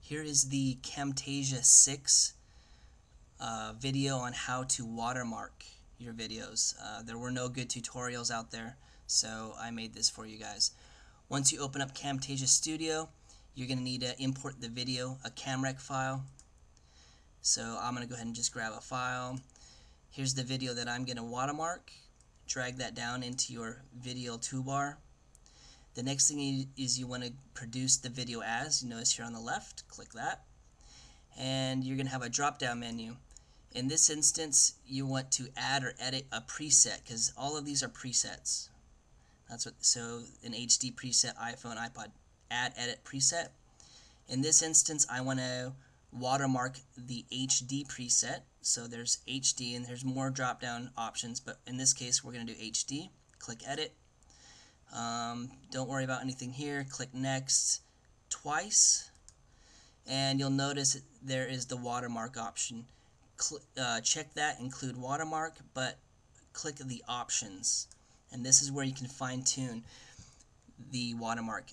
Here is the Camtasia 6 video on how to watermark your videos. There were no good tutorials out there, so I made this for you guys. Once you open up Camtasia Studio, you're going to need to import the video, a camrec file. So I'm going to go ahead and just grab a file. Here's the video that I'm going to watermark. Drag that down into your video toolbar. The next thing is you want to produce the video as. You notice here on the left, click that. And you're going to have a drop-down menu. In this instance, you want to add or edit a preset because all of these are presets. So an HD preset, iPhone, iPod, add, edit, preset. In this instance, I want to watermark the HD preset. So there's HD and there's more drop-down options, but in this case, we're going to do HD. Click edit. Don't worry about anything here. Click next twice, and you'll notice there is the watermark option. Check that, include watermark, but click the options, and this is where you can fine-tune the watermark.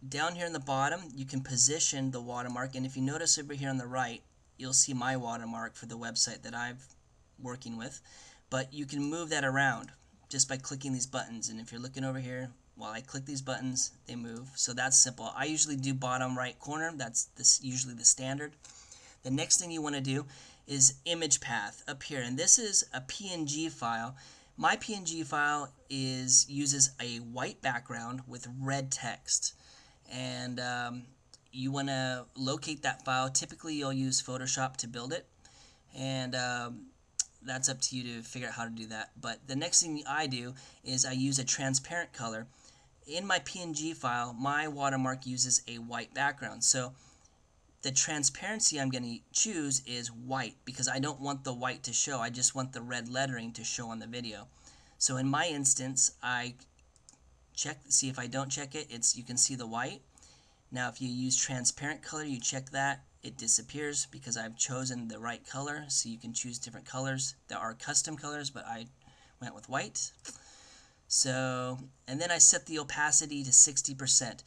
Down here in the bottom, you can position the watermark, and if you notice over here on the right, you'll see my watermark for the website that I'm working with, but you can move that around just by clicking these buttons. And if you're looking over here, while I click these buttons, they move. So that's simple. I usually do bottom right corner. That's usually the standard. The next thing you want to do is image path up here, and this is a PNG file. My PNG file uses a white background with red text, and you want to locate that file. Typically, you'll use Photoshop to build it, and that's up to you to figure out how to do that. But the next thing I do is I use a transparent color. In my PNG file, my watermark uses a white background. So the transparency I'm going to choose is white because I don't want the white to show. I just want the red lettering to show on the video. So in my instance, I check, see if I don't check it, you can see the white. Now if you use transparent color, you check that, it disappears because I've chosen the right color. So you can choose different colors. There are custom colors, but I went with white. So, and then I set the opacity to 60%.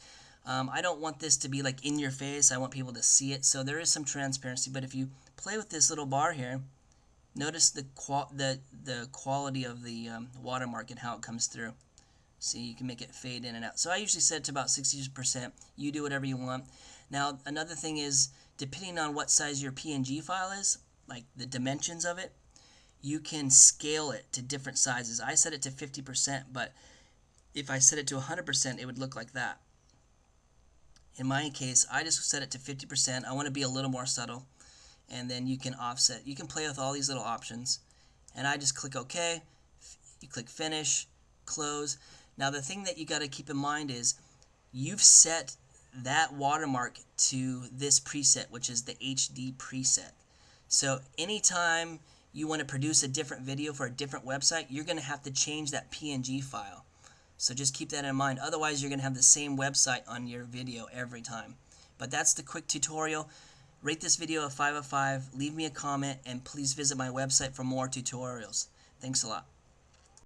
I don't want this to be like in your face. I want people to see it. So there is some transparency, but if you play with this little bar here, notice the quality of the watermark and how it comes through. See, you can make it fade in and out. So I usually set it to about 60%. You do whatever you want. Now, another thing is, depending on what size your PNG file is, like the dimensions of it, you can scale it to different sizes. I set it to 50%, but if I set it to 100%, it would look like that. In my case, I just set it to 50%. I want to be a little more subtle, and then you can offset. You can play with all these little options, and I just click OK. You click Finish, Close. Now, the thing that you got to keep in mind is you've set that watermark to this preset, which is the HD preset. So anytime you want to produce a different video for a different website, you're going to have to change that PNG file. So just keep that in mind. Otherwise, you're going to have the same website on your video every time. But that's the quick tutorial. Rate this video a 5 out of 5. Leave me a comment, and please visit my website for more tutorials. Thanks a lot.